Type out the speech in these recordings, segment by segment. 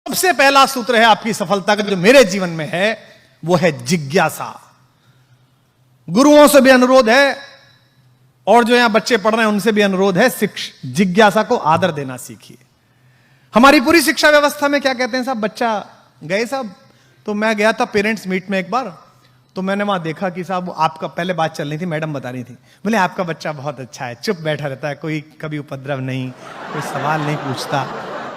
सबसे पहला सूत्र है आपकी सफलता का, जो मेरे जीवन में है, वो है जिज्ञासा। गुरुओं से भी अनुरोध है और जो यहां बच्चे पढ़ रहे हैं उनसे भी अनुरोध है, जिज्ञासा को आदर देना सीखिए। हमारी पूरी शिक्षा व्यवस्था में क्या कहते हैं साहब, बच्चा गए साहब, तो मैं गया था पेरेंट्स मीट में एक बार, तो मैंने वहां देखा कि साहब आपका, पहले बात चल रही थी, मैडम बता रही थी, बोले आपका बच्चा बहुत अच्छा है, चुप बैठा रहता है, कोई कभी उपद्रव नहीं, कोई सवाल नहीं पूछता।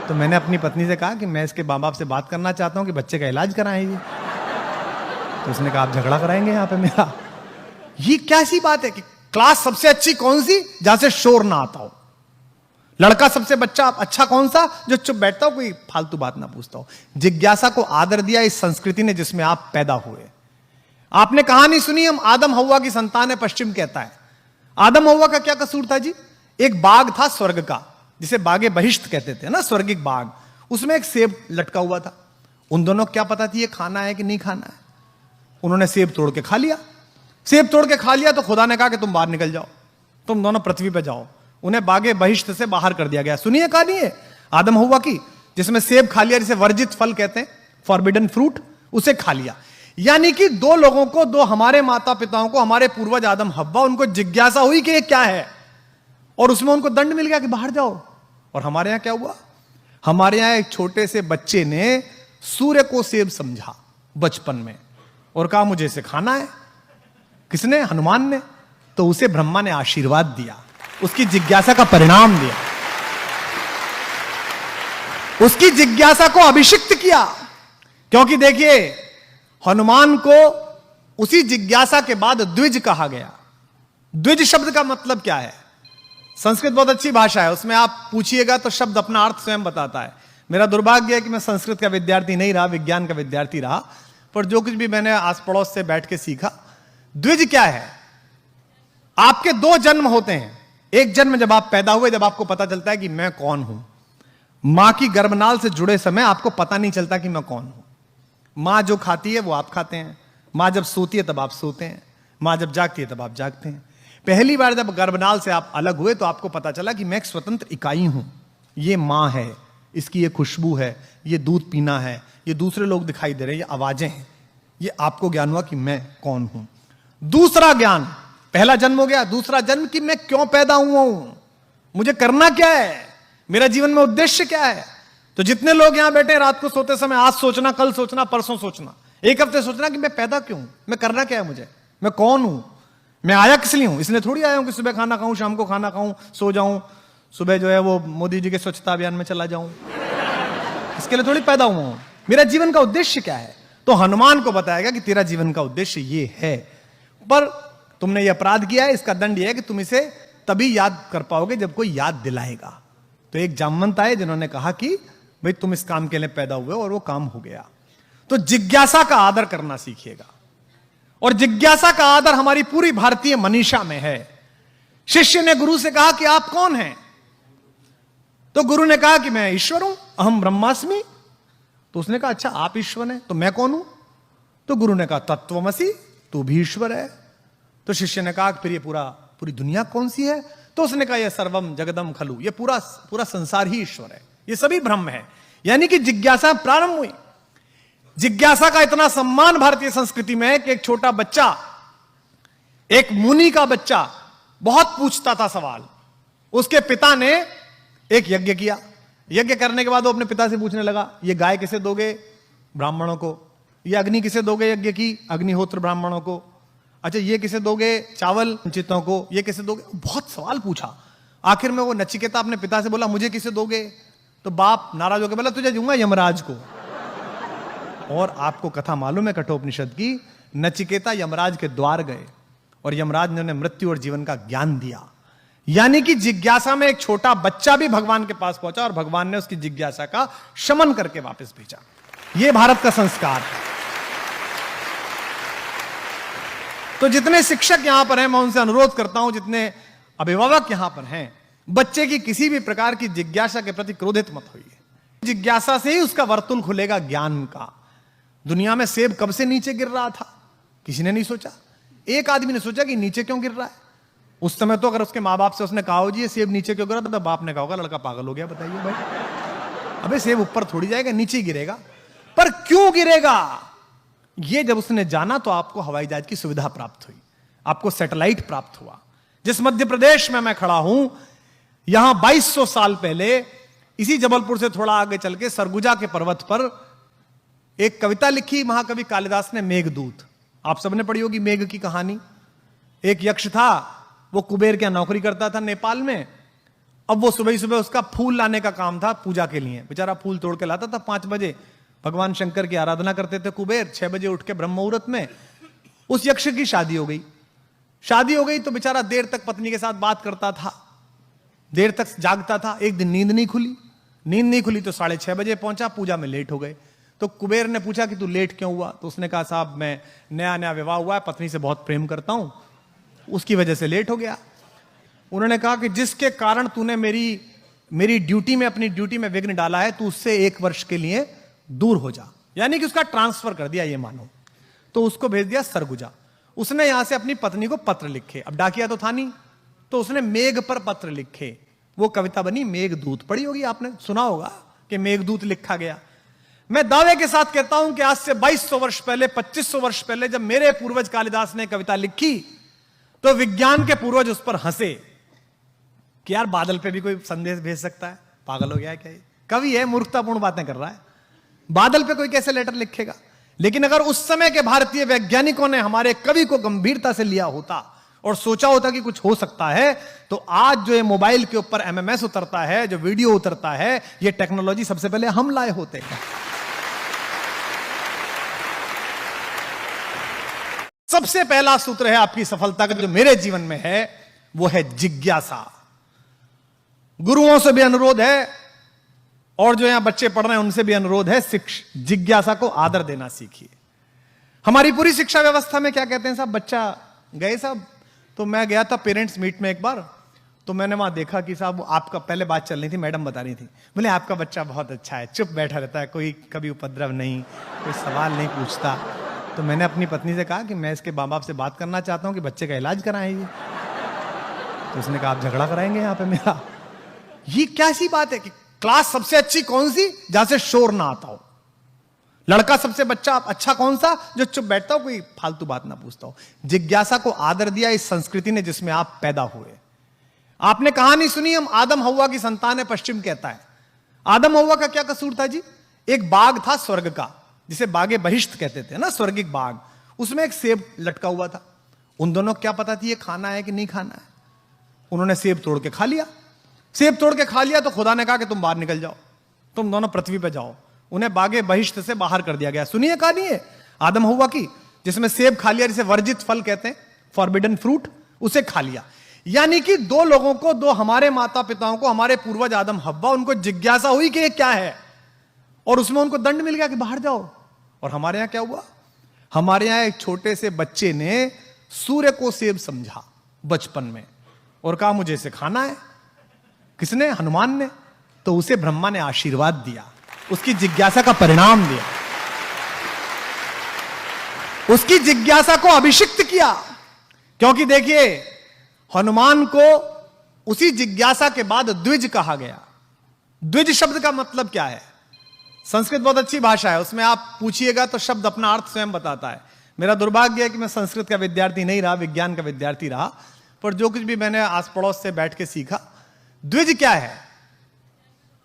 तो मैंने अपनी पत्नी से कहा कि मैं इसके माँ बाप से बात करना चाहता हूं कि बच्चे का इलाज कराएंगे। तो उसने कहा आप झगड़ा कराएंगे यहां पे मेरा। ये कैसी बात है कि क्लास सबसे अच्छी कौन सी, जहां से शोर ना आता हो। लड़का सबसे बच्चा अच्छा कौन सा, जो चुप बैठता हो, कोई फालतू बात ना पूछता हो। जिज्ञासा को आदर दिया इस संस्कृति ने जिसमें आप पैदा हुए। आपने कहानी सुनी, हम आदम हव्वा की संतान है, पश्चिम कहता है। आदम हव्वा का क्या कसूर था जी? एक बाग था स्वर्ग का, जिसे बागे बहिश्त कहते थे ना, स्वर्गिक बाग। उसमें एक सेब लटका हुआ था। उन दोनों को क्या पता थी ये खाना है कि नहीं खाना है। उन्होंने सेब तोड़ के खा लिया। सेब तोड़ के खा लिया तो खुदा ने कहा कि तुम बाहर निकल जाओ, तुम दोनों पृथ्वी पे जाओ। उन्हें बागे बहिश्त से बाहर कर दिया गया। सुनिए कहानी है आदम हव्वा की, जिसमें सेब खा लिया, जिसे वर्जित फल कहते हैं, फॉरबिडन फ्रूट, उसे खा लिया। यानी कि दो लोगों को, दो हमारे माता पिताओं को, हमारे पूर्वज आदम हव्वा, उनको जिज्ञासा हुई कि ये क्या है, और उसमें उनको दंड मिल गया कि बाहर जाओ। और हमारे यहां क्या हुआ? हमारे यहां एक छोटे से बच्चे ने सूर्य को सेब समझा बचपन में और कहा मुझे इसे खाना है। किसने? हनुमान ने। तो उसे ब्रह्मा ने आशीर्वाद दिया, उसकी जिज्ञासा का परिणाम दिया, उसकी जिज्ञासा को अभिषिक्त किया। क्योंकि देखिए, हनुमान को उसी जिज्ञासा के बाद द्विज कहा गया। द्विज शब्द का मतलब क्या है? संस्कृत बहुत अच्छी भाषा है, उसमें आप पूछिएगा तो शब्द अपना अर्थ स्वयं बताता है। मेरा दुर्भाग्य है कि मैं संस्कृत का विद्यार्थी नहीं रहा, विज्ञान का विद्यार्थी रहा, पर जो कुछ भी मैंने आस पड़ोस से बैठ के सीखा। द्विज क्या है? आपके दो जन्म होते हैं। एक जन्म जब आप पैदा हुए, जब आपको पता चलता है कि मैं कौन हूं। मां की गर्भनाल से जुड़े समय आपको पता नहीं चलता कि मैं कौन हूं। मां जो खाती है वो आप खाते हैं, मां जब सोती है तब आप सोते हैं, मां जब जागती है तब आप जागते हैं। पहली बार जब गर्भनाल से आप अलग हुए तो आपको पता चला कि मैं एक स्वतंत्र इकाई हूं। ये मां है, इसकी ये खुशबू है, ये दूध पीना है, ये दूसरे लोग दिखाई दे रहे हैं, ये आवाजें हैं। ये आपको ज्ञान हुआ कि मैं कौन हूं। दूसरा ज्ञान, पहला जन्म हो गया। दूसरा जन्म कि मैं क्यों पैदा हुआ हूं, मुझे करना क्या है, मेरा जीवन में उद्देश्य क्या है। तो जितने लोग यहां बैठे रात को सोते समय आज सोचना, कल सोचना, परसों सोचना, एक हफ्ते सोचना कि मैं पैदा क्यों हूं, मैं करना क्या है, मुझे, मैं कौन हूं, मैं आया किस लिए हूं। इसलिए थोड़ी आया हूं कि सुबह खाना खाऊं, शाम को खाना खाऊं, सो जाऊं, सुबह जो है वो मोदी जी के स्वच्छता अभियान में चला जाऊं। इसके लिए थोड़ी पैदा हुआ हूं। मेरा जीवन का उद्देश्य क्या है? तो हनुमान को बताएगा कि तेरा जीवन का उद्देश्य ये है, पर तुमने ये अपराध किया है, इसका दंड यह है कि तुम इसे तभी याद कर पाओगे जब कोई याद दिलाएगा। तो एक जामवंत आए जिन्होंने कहा कि भाई तुम इस काम के लिए पैदा हुए, और वो काम हो गया। तो जिज्ञासा का आदर करना सीखिएगा, और जिज्ञासा का आदर हमारी पूरी भारतीय मनीषा में है। शिष्य ने गुरु से कहा कि आप कौन हैं? तो गुरु ने कहा कि मैं ईश्वर हूं, अहम ब्रह्मास्मि। तो उसने कहा अच्छा आप ईश्वर हैं, तो मैं कौन हूं? तो गुरु ने कहा तत्वमसि, तू भी ईश्वर है। तो शिष्य ने कहा फिर ये पूरी दुनिया कौन सी है? तो उसने कहा यह सर्वम जगदम खलु, ये पूरा संसार ही ईश्वर है, ये सभी ब्रह्म है। यानी कि जिज्ञासा प्रारंभ हुई। जिज्ञासा का इतना सम्मान भारतीय संस्कृति में है कि एक छोटा बच्चा, एक मुनि का बच्चा, बहुत पूछता था सवाल। उसके पिता ने एक यज्ञ किया। यज्ञ करने के बाद वो अपने पिता से पूछने लगा, ये गाय किसे दोगे? ब्राह्मणों को। ये अग्नि किसे दोगे? यज्ञ की अग्निहोत्र ब्राह्मणों को। अच्छा ये किसे दोगे? चावल वंचितों को। ये किसे दोगे? बहुत सवाल पूछा। आखिर में वो नचिकेता अपने पिता से बोला मुझे किसे दोगे? तो बाप नाराज होकर बोला तुझे दूंगा यमराज को। और आपको कथा मालूम है कठोपनिषद की, नचिकेता यमराज के द्वार गए और यमराज ने उन्हें मृत्यु और जीवन का ज्ञान दिया। यानी कि जिज्ञासा में एक छोटा बच्चा भी भगवान के पास पहुंचा और भगवान ने उसकी जिज्ञासा का शमन करके वापस भेजा। यह भारत का संस्कार है। तो जितने शिक्षक यहां पर हैं, मैं उनसे अनुरोध करता हूं, जितने अभिभावक यहां पर हैं, बच्चे की किसी भी प्रकार की जिज्ञासा के प्रति क्रोधित मत होइए। जिज्ञासा से ही उसका वर्तुल खुलेगा ज्ञान का। दुनिया में सेब कब से नीचे गिर रहा था, किसी ने नहीं सोचा। एक आदमी ने सोचा कि नीचे क्यों गिर रहा है। उस समय तो अगर उसके माँ बाप से उसने कहा हो जी ये सेब नीचे क्यों गिरा, तो बाप ने कहा होगा लड़का पागल हो गया, बताइए भाई। अबे सेब ऊपर थोड़ी जाएगा, नीचे ही गिरेगा। पर क्यों गिरेगा? ये जब उसने जाना तो आपको हवाई जहाज की सुविधा प्राप्त हुई, आपको सैटेलाइट प्राप्त हुआ। जिस मध्य प्रदेश में मैं खड़ा हूं, यहां 2200 साल पहले इसी जबलपुर से थोड़ा आगे चल के सरगुजा के पर्वत पर एक कविता लिखी महाकवि कालिदास ने, मेघदूत। आप सबने पढ़ी होगी मेघ की कहानी। एक यक्ष था, वो कुबेर क्या नौकरी करता था नेपाल में। अब वो सुबह सुबह उसका फूल लाने का काम था पूजा के लिए। बेचारा फूल तोड़ के लाता था 5 बजे, भगवान शंकर की आराधना करते थे कुबेर। 6 बजे उठ के ब्रह्म मुहूर्त में उस यक्ष की शादी हो गई। शादी हो गई तो बेचारा देर तक पत्नी के साथ बात करता था, देर तक जागता था। एक दिन नींद नहीं खुली तो 6:30 बजे पहुंचा, पूजा में लेट हो गए। तो कुबेर ने पूछा कि तू लेट क्यों हुआ? तो उसने कहा साहब मैं नया विवाह हुआ है, पत्नी से बहुत प्रेम करता हूं, उसकी वजह से लेट हो गया। उन्होंने कहा कि जिसके कारण तूने मेरी ड्यूटी में, अपनी ड्यूटी में विघ्न डाला है, तू उससे 1 वर्ष के लिए दूर हो जा। यानी कि उसका ट्रांसफर कर दिया, ये मानो। तो उसको भेज दिया सरगुजा। उसने यहां से अपनी पत्नी को पत्र लिखे। अब डाकिया तो था नहीं, तो उसने मेघ पर पत्र लिखे। वो कविता बनी मेघदूत। पढ़ी होगी आपने, सुना होगा कि मेघदूत लिखा गया। मैं दावे के साथ कहता हूं कि आज से 2200 वर्ष पहले, 2500 वर्ष पहले जब मेरे पूर्वज कालिदास ने कविता लिखी, तो विज्ञान के पूर्वज उस पर हंसे कि यार बादल पे भी कोई संदेश भेज सकता है, पागल हो गया है क्या? कवि है, मूर्खतापूर्ण बातें कर रहा है, बादल पे कोई कैसे लेटर लिखेगा? लेकिन अगर उस समय के भारतीय वैज्ञानिकों ने हमारे कवि को गंभीरता से लिया होता और सोचा होता कि कुछ हो सकता है, तो आज जो ये मोबाइल के ऊपर एमएमएस उतरता है, जो वीडियो उतरता है, ये टेक्नोलॉजी सबसे पहले हम लाए होते हैं। सबसे पहला सूत्र है आपकी सफलता का, जो मेरे जीवन में है, वो है जिज्ञासा। गुरुओं से भी अनुरोध है और जो यहां बच्चे पढ़ रहे हैं उनसे भी अनुरोध है, जिज्ञासा को आदर देना सीखिए। हमारी पूरी शिक्षा व्यवस्था में क्या कहते हैं साहब, बच्चा गए साहब, तो मैं गया था पेरेंट्स मीट में एक बार, तो मैंने वहां देखा कि साहब आपका, पहले बात चल रही थी, मैडम बता रही थी, बोले आपका बच्चा बहुत अच्छा है, चुप बैठा रहता है, कोई कभी उपद्रव नहीं, कोई सवाल नहीं पूछता। तो मैंने अपनी पत्नी से कहा कि मैं इसके माँ बाप से बात करना चाहता हूं कि बच्चे का इलाज कराएंगे। तो उसने कहा आप झगड़ा कराएंगे यहाँ पे मेरा? ये कैसी बात है कि क्लास सबसे अच्छी कौन सी, जहां से शोर ना आता हो? लड़का सबसे बच्चा अच्छा कौन सा, जो चुप बैठता हो, कोई फालतू बात ना पूछता हो। जिज्ञासा को आदर दिया इस संस्कृति ने जिसमें आप पैदा हुए। आपने कहानी सुनी, हम आदम हव्वा की संतान है, पश्चिम कहता है। आदम हव्वा का क्या कसूर था जी? एक बाग था स्वर्ग का, जिसे बागे बहिष्ठ कहते थे ना, स्वर्गिक बाग। उसमें एक सेब लटका हुआ था। उन दोनों को क्या पता थी ये खाना है कि नहीं खाना है? उन्होंने सेब तोड़ के खा लिया। सेब तोड़ के खा लिया तो खुदा ने कहा कि तुम बाहर निकल जाओ, तुम दोनों पृथ्वी पे जाओ। उन्हें बागे बहिष्ठ से बाहर कर दिया गया। सुनिए कहानी है आदम हव्वा की, जिसमें सेब खा लिया, जिसे वर्जित फल कहते हैं, फॉरबिडन फ्रूट, उसे खा लिया। यानी कि 2 लोगों को, 2 हमारे माता पिताओं को, हमारे पूर्वज आदम हव्वा, उनको जिज्ञासा हुई कि ये क्या है, और उसमें उनको दंड मिल गया कि बाहर जाओ। और हमारे यहां क्या हुआ? हमारे यहां एक छोटे से बच्चे ने सूर्य को सेब समझा बचपन में और कहा मुझे इसे खाना है। किसने? हनुमान ने। तो उसे ब्रह्मा ने आशीर्वाद दिया, उसकी जिज्ञासा का परिणाम दिया, उसकी जिज्ञासा को अभिषिक्त किया। क्योंकि देखिए, हनुमान को उसी जिज्ञासा के बाद द्विज कहा गया। द्विज शब्द का मतलब क्या है? संस्कृत बहुत अच्छी भाषा है, उसमें आप पूछिएगा तो शब्द अपना अर्थ स्वयं बताता है। मेरा दुर्भाग्य है कि मैं संस्कृत का विद्यार्थी नहीं रहा, विज्ञान का विद्यार्थी रहा, पर जो कुछ भी मैंने आस पड़ोस से बैठ के सीखा। द्विज क्या है?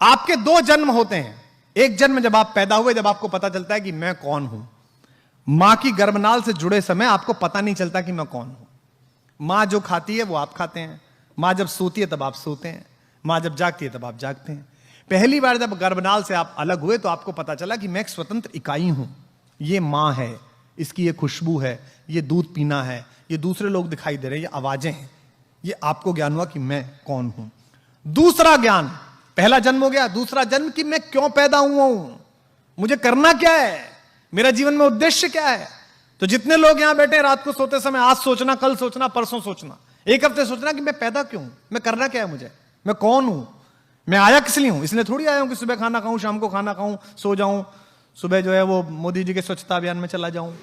आपके 2 जन्म होते हैं। एक जन्म जब आप पैदा हुए, जब आपको पता चलता है कि मैं कौन हूं। मां की गर्भनाल से जुड़े समय आपको पता नहीं चलता कि मैं कौन हूं। मां जो खाती है वो आप खाते हैं, मां जब सोती है तब आप सोते हैं, मां जब जागती है तब आप जागते हैं। पहली बार जब गर्भनाल से आप अलग हुए तो आपको पता चला कि मैं एक स्वतंत्र इकाई हूं। ये मां है, इसकी ये खुशबू है, ये दूध पीना है, ये दूसरे लोग दिखाई दे रहे हैं, ये आवाजें हैं। ये आपको ज्ञान हुआ कि मैं कौन हूं। दूसरा ज्ञान, पहला जन्म हो गया। दूसरा जन्म कि मैं क्यों पैदा हुआ हूं, मुझे करना क्या है, मेरा जीवन में उद्देश्य क्या है। तो जितने लोग यहां बैठे रात को सोते समय आज सोचना, कल सोचना, परसों सोचना, एक हफ्ते सोचना कि मैं पैदा क्यों हूं, मैं करना क्या है, मुझे, मैं कौन हूं, मैं आया किस लिए हूं। इसलिए थोड़ी आया हूं कि सुबह खाना खाऊं, शाम को खाना खाऊं, सो जाऊं, सुबह जो है वो मोदी जी के स्वच्छता अभियान में चला जाऊं।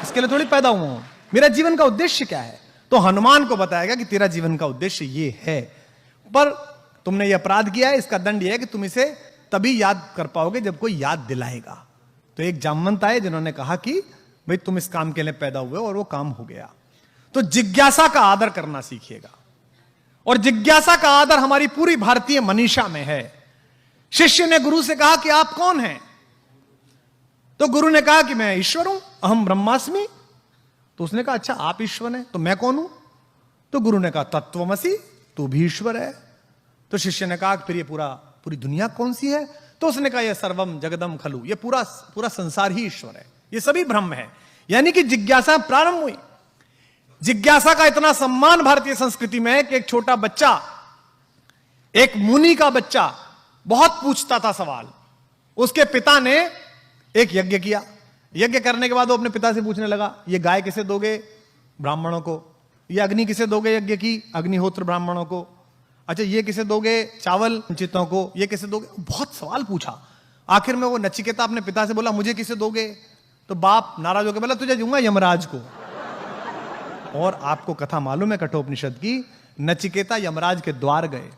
इसके लिए थोड़ी पैदा हुआ हूं। मेरा जीवन का उद्देश्य क्या है? तो हनुमान को बताया गया कि तेरा जीवन का उद्देश्य ये है, पर तुमने ये अपराध किया है, इसका दंड यह है कि तुम इसे तभी याद कर पाओगे जब कोई याद दिलाएगा। तो एक जामवंत आए जिन्होंने कहा कि भाई तुम इस काम के लिए पैदा हुए, और वो काम हो गया। तो जिज्ञासा का आदर करना सीखिएगा, और जिज्ञासा का आदर हमारी पूरी भारतीय मनीषा में है। शिष्य ने गुरु से कहा कि आप कौन हैं? तो गुरु ने कहा कि मैं ईश्वर हूं, अहम ब्रह्मास्मि। तो उसने कहा अच्छा आप ईश्वर हैं, तो मैं कौन हूं? तो गुरु ने कहा तत्वमसि, तू भी ईश्वर है। तो शिष्य ने कहा फिर ये पूरी दुनिया कौन सी है? तो उसने कहा यह सर्वम जगदम खलु, ये पूरा संसार ही ईश्वर है, ये सभी ब्रह्म है। यानी कि जिज्ञासा प्रारंभ हुई। जिज्ञासा का इतना सम्मान भारतीय संस्कृति में है कि एक छोटा बच्चा, एक मुनि का बच्चा बहुत पूछता था सवाल। उसके पिता ने एक यज्ञ किया। यज्ञ करने के बाद वो अपने पिता से पूछने लगा, ये गाय किसे दोगे? ब्राह्मणों को। ये अग्नि किसे दोगे? यज्ञ की अग्निहोत्र ब्राह्मणों को। अच्छा ये किसे दोगे? चावल वंचितों को। ये किसे दोगे? बहुत सवाल पूछा। आखिर में वो नचिकेता अपने पिता से बोला मुझे किसे दोगे? तो बाप नाराज होकर बोला तुझे दूंगा यमराज को। और आपको कथा मालूम है कठोपनिषद की, नचिकेता यमराज के द्वार गए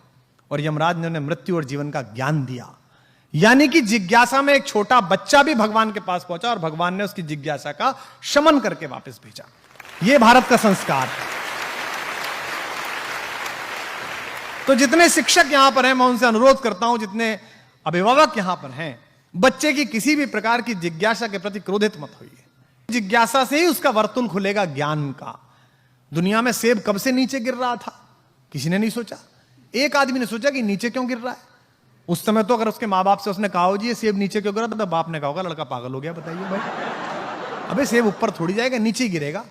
और यमराज ने उन्हें मृत्यु और जीवन का ज्ञान दिया। यानी कि जिज्ञासा में एक छोटा बच्चा भी भगवान के पास पहुंचा और भगवान ने उसकी जिज्ञासा का शमन करके वापस भेजा। यह भारत का संस्कार है। तो जितने शिक्षक यहां पर हैं मैं उनसे अनुरोध करता हूं, जितने अभिभावक यहां पर हैं, बच्चे की किसी भी प्रकार की जिज्ञासा के प्रति क्रोधित मत होइए। जिज्ञासा से ही उसका वर्तुल खुलेगा ज्ञान का। दुनिया में सेब कब से नीचे गिर रहा था किसी ने नहीं सोचा। एक आदमी ने सोचा कि नीचे क्यों गिर रहा है। उस समय तो अगर उसके माँ बाप से उसने कहा हो जी ये सेब नीचे क्यों गिरा, तो बाप ने कहा होगा लड़का पागल हो गया, बताइए भाई अबे सेब ऊपर थोड़ी जाएगा, नीचे ही गिरेगा।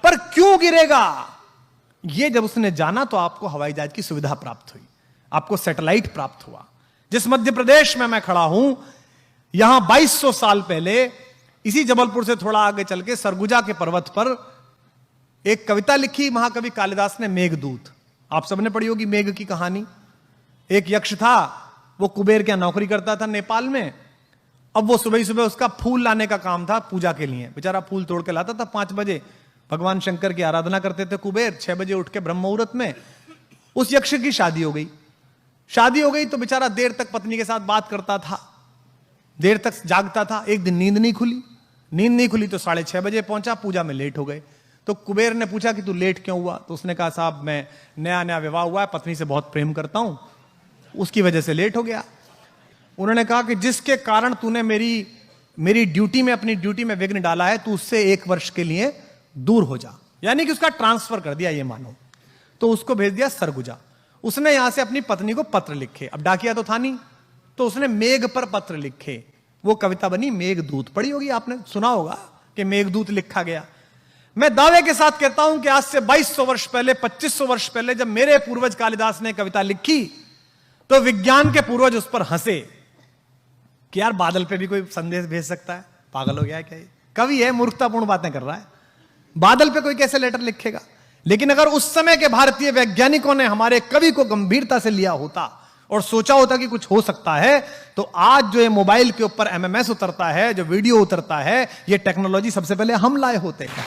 पर क्यों गिरेगा ये जब उसने जाना तो आपको हवाई जहाज की सुविधा प्राप्त हुई, आपको सैटेलाइट प्राप्त हुआ। जिस मध्य प्रदेश में मैं खड़ा हूं, यहां 2200 साल पहले इसी जबलपुर से थोड़ा आगे चल के सरगुजा के पर्वत पर एक कविता लिखी महाकवि कालिदास ने, मेघदूत। आप सबने पढ़ी होगी मेघ की कहानी। एक यक्ष था, वो कुबेर क्या नौकरी करता था नेपाल में। अब वो सुबह सुबह उसका फूल लाने का काम था पूजा के लिए। बेचारा फूल तोड़ के लाता था 5 बजे। भगवान शंकर की आराधना करते थे कुबेर। 6 बजे उठ के ब्रह्म मुहूर्त में उस यक्ष की शादी हो गई। शादी हो गई तो बेचारा देर तक पत्नी के साथ बात करता था, देर तक जागता था। एक दिन नींद नहीं खुली तो 6:30 बजे पहुंचा, पूजा में लेट हो गए। तो कुबेर ने पूछा कि तू लेट क्यों हुआ? तो उसने कहा साहब मैं नया विवाह हुआ है, पत्नी से बहुत प्रेम करता हूं, उसकी वजह से लेट हो गया। उन्होंने कहा कि जिसके कारण तूने मेरी ड्यूटी में, अपनी ड्यूटी में विघ्न डाला है, तू उससे 1 वर्ष के लिए दूर हो जा। यानी कि उसका ट्रांसफर कर दिया, ये मानो। तो उसको भेज दिया सरगुजा। उसने यहां से अपनी पत्नी को पत्र लिखे। अब डाकिया तो था नहीं, तो उसने मेघ पर पत्र लिखे। वो कविता बनी मेघदूत। पढ़ी होगी आपने, सुना होगा कि मेघदूत लिखा गया। मैं दावे के साथ कहता हूं कि आज से 2200 वर्ष पहले, 2500 वर्ष पहले जब मेरे पूर्वज कालिदास ने कविता लिखी तो विज्ञान के पूर्वज उस पर हंसे कि यार बादल पे भी कोई संदेश भेज सकता है, पागल हो गया है क्या? कवि है, मूर्खतापूर्ण बातें कर रहा है, बादल पे कोई कैसे लेटर लिखेगा? लेकिन अगर उस समय के भारतीय वैज्ञानिकों ने हमारे कवि को गंभीरता से लिया होता और सोचा होता कि कुछ हो सकता है, तो आज जो ये मोबाइल के ऊपर MMS उतरता है, जो वीडियो उतरता है, ये टेक्नोलॉजी सबसे पहले हम लाए होते हैं।